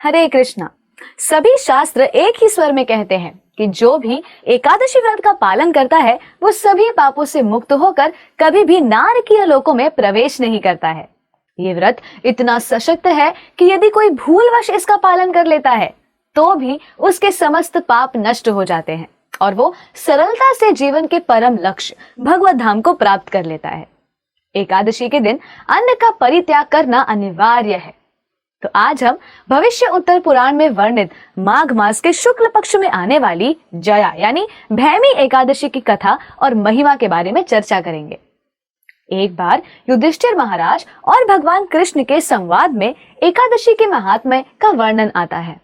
हरे कृष्णा। सभी शास्त्र एक ही स्वर में कहते हैं कि जो भी एकादशी व्रत का पालन करता है वो सभी पापों से मुक्त होकर कभी भी नारकीय लोकों में प्रवेश नहीं करता है। ये व्रत इतना सशक्त है कि यदि कोई भूलवश इसका पालन कर लेता है तो भी उसके समस्त पाप नष्ट हो जाते हैं और वो सरलता से जीवन के परम लक्ष्य भगवत धाम को प्राप्त कर लेता है। एकादशी के दिन अन्न का परित्याग करना अनिवार्य है। तो आज हम भविष्य उत्तर पुराण में वर्णित माघ मास के शुक्ल पक्ष में आने वाली जया यानी भैमी एकादशी की कथा और महिमा के बारे में चर्चा करेंगे। एक बार युधिष्ठिर महाराज और भगवान कृष्ण के संवाद में एकादशी के महात्म्य का वर्णन आता है।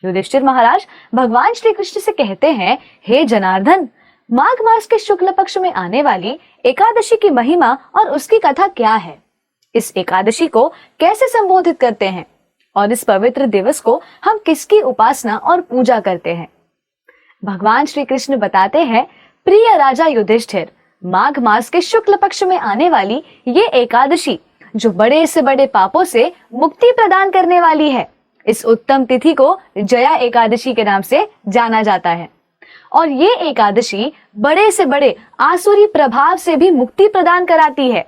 युधिष्ठिर महाराज भगवान श्री कृष्ण से कहते हैं, हे जनार्दन, माघ मास के शुक्ल पक्ष में आने वाली एकादशी की महिमा और उसकी कथा क्या है? इस एकादशी को कैसे संबोधित करते हैं और इस पवित्र दिवस को हम किसकी उपासना और पूजा करते हैं? भगवान श्री कृष्ण बताते हैं, प्रिय राजा युधिष्ठिर, माघ मास के शुक्ल पक्ष में आने वाली ये एकादशी जो बड़े से बड़े पापों से मुक्ति प्रदान करने वाली है, इस उत्तम तिथि को जया एकादशी के नाम से जाना जाता है। और ये एकादशी बड़े से बड़े आसुरी प्रभाव से भी मुक्ति प्रदान कराती है।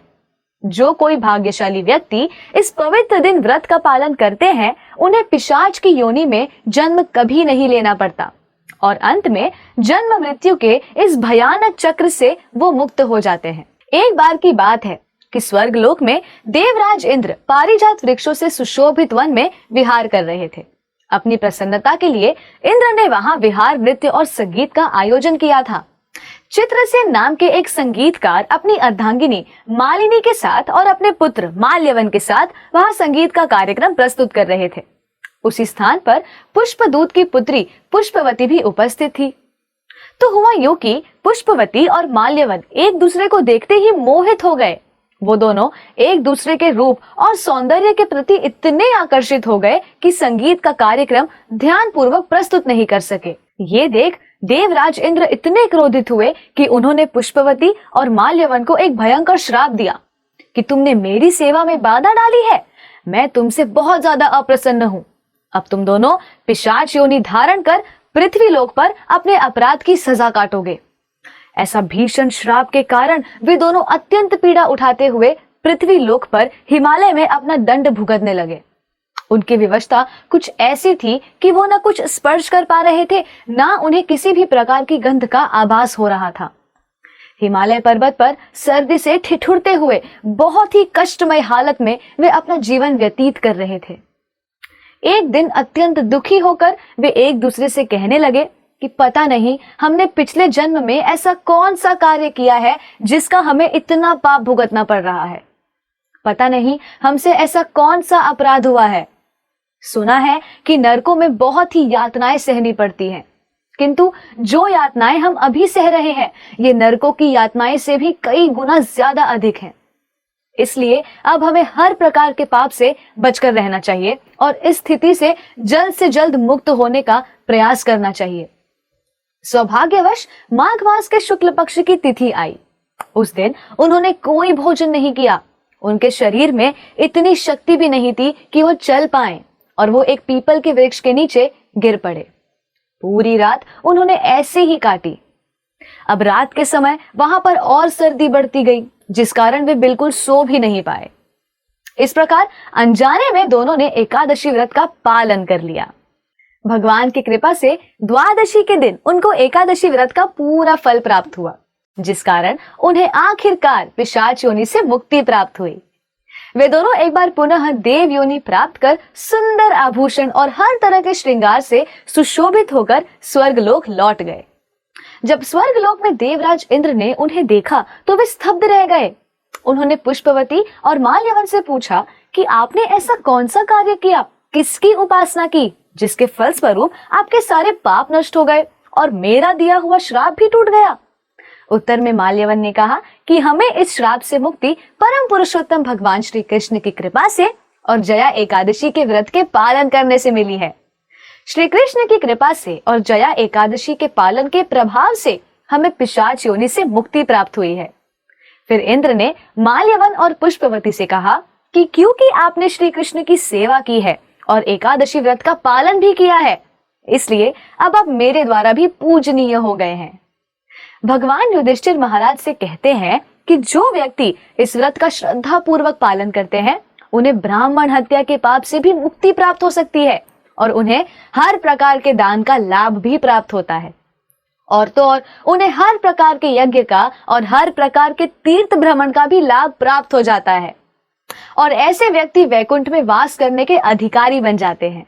जो कोई भाग्यशाली व्यक्ति इस पवित्र दिन व्रत का पालन करते हैं उन्हें पिशाच की योनि में जन्म कभी नहीं लेना पड़ता और अंत में जन्म मृत्यु के इस भयानक चक्र से वो मुक्त हो जाते हैं। एक बार की बात है कि स्वर्ग लोक में देवराज इंद्र पारिजात वृक्षों से सुशोभित वन में विहार कर रहे थे। अपनी प्रसन्नता के लिए इंद्र ने वहां विहार नृत्य और संगीत का आयोजन किया था। चित्रसेन नाम के एक संगीतकार अपनी अर्धांगिनी मालिनी के साथ और अपने पुत्र माल्यवन के साथ वहां संगीत का कार्यक्रम प्रस्तुत कर रहे थे। उसी स्थान पर पुष्पदूत की पुत्री पुष्पवती भी उपस्थित थी। तो हुआ यूं कि पुष्पवती और माल्यवन एक दूसरे को देखते ही मोहित हो गए। वो दोनों एक दूसरे के रूप और सौंदर्य के प्रति इतने आकर्षित हो गए कि संगीत का कार्यक्रम ध्यान पूर्वक प्रस्तुत नहीं कर सके। ये देख देवराज इंद्र इतने क्रोधित हुए कि उन्होंने पुष्पवती और माल्यवन को एक भयंकर श्राप दिया कि तुमने मेरी सेवा में बाधा डाली है, मैं तुमसे बहुत ज्यादा अप्रसन्न हूँ। अब तुम दोनों पिशाच योनि धारण कर पृथ्वी लोक पर अपने अपराध की सजा काटोगे। ऐसा भीषण श्राप के कारण वे दोनों अत्यंत पीड़ा उठाते हुए पृथ्वी लोक पर हिमालय में अपना दंड भुगतने लगे। उनकी विवशता कुछ ऐसी थी कि वो न कुछ स्पर्श कर पा रहे थे, ना उन्हें किसी भी प्रकार की गंध का आभास हो रहा था। हिमालय पर्वत पर सर्दी से ठिठुरते हुए बहुत ही कष्टमय हालत में वे अपना जीवन व्यतीत कर रहे थे। एक दिन अत्यंत दुखी होकर वे एक दूसरे से कहने लगे कि पता नहीं हमने पिछले जन्म में ऐसा कौन सा कार्य किया है जिसका हमें इतना पाप भुगतना पड़ रहा है। पता नहीं हमसे ऐसा कौन सा अपराध हुआ है। सुना है कि नरकों में बहुत ही यातनाएं सहनी पड़ती हैं, किंतु जो यातनाएं हम अभी सह रहे हैं ये नरकों की यातनाएं से भी कई गुना ज्यादा अधिक हैं। इसलिए अब हमें हर प्रकार के पाप से बचकर रहना चाहिए और इस स्थिति से जल्द मुक्त होने का प्रयास करना चाहिए। सौभाग्यवश माघ मास के शुक्ल पक्ष की तिथि आई। उस दिन उन्होंने कोई भोजन नहीं किया। उनके शरीर में इतनी शक्ति भी नहीं थी कि वो चल पाएं और वो एक पीपल के वृक्ष के नीचे गिर पड़े। पूरी रात उन्होंने ऐसे ही काटी। अब रात के समय वहां पर और सर्दी बढ़ती गई, जिस कारण वे बिल्कुल सो भी नहीं पाए। इस प्रकार अनजाने में दोनों ने एकादशी व्रत का पालन कर लिया। भगवान की कृपा से द्वादशी के दिन उनको एकादशी व्रत का पूरा फल प्राप्त हुआ, जिस कारण उन्हें आखिरकार पिशाच योनि से मुक्ति प्राप्त हुई। वे दोनों एक बार पुनः देव योनि प्राप्त कर सुंदर आभूषण और हर तरह के श्रृंगार से सुशोभित होकर स्वर्गलोक लौट गए। जब स्वर्गलोक में देवराज इंद्र ने उन्हें देखा तो वे स्तब्ध रह गए। उन्होंने पुष्पवती और माल्यवन से पूछा कि आपने ऐसा कौन सा कार्य किया, किसकी उपासना की, जिसके फलस्वरूप आपके सारे पाप नष्ट हो गए और मेरा दिया हुआ श्राप भी टूट गया। उत्तर में माल्यवन ने कहा कि हमें इस श्राप से मुक्ति परम पुरुषोत्तम भगवान श्री कृष्ण की कृपा से और जया एकादशी के व्रत के पालन करने से मिली है। श्री कृष्ण की कृपा से और जया एकादशी के पालन के प्रभाव से हमें पिशाच योनि से मुक्ति प्राप्त हुई है। फिर इंद्र ने माल्यवन और पुष्पवती से कहा कि क्योंकि आपने श्री कृष्ण की सेवा की है और एकादशी व्रत का पालन भी किया है, इसलिए अब आप मेरे द्वारा भी पूजनीय हो गए हैं। भगवान युधिष्ठिर महाराज से कहते हैं कि जो व्यक्ति इस व्रत का श्रद्धा पूर्वक पालन करते हैं उन्हें ब्राह्मण हत्या के पाप से भी मुक्ति प्राप्त हो सकती है और उन्हें हर प्रकार के दान का लाभ भी प्राप्त होता है। और तो और उन्हें हर प्रकार के यज्ञ का और हर प्रकार के तीर्थ भ्रमण का भी लाभ प्राप्त हो जाता है और ऐसे व्यक्ति वैकुंठ में वास करने के अधिकारी बन जाते हैं।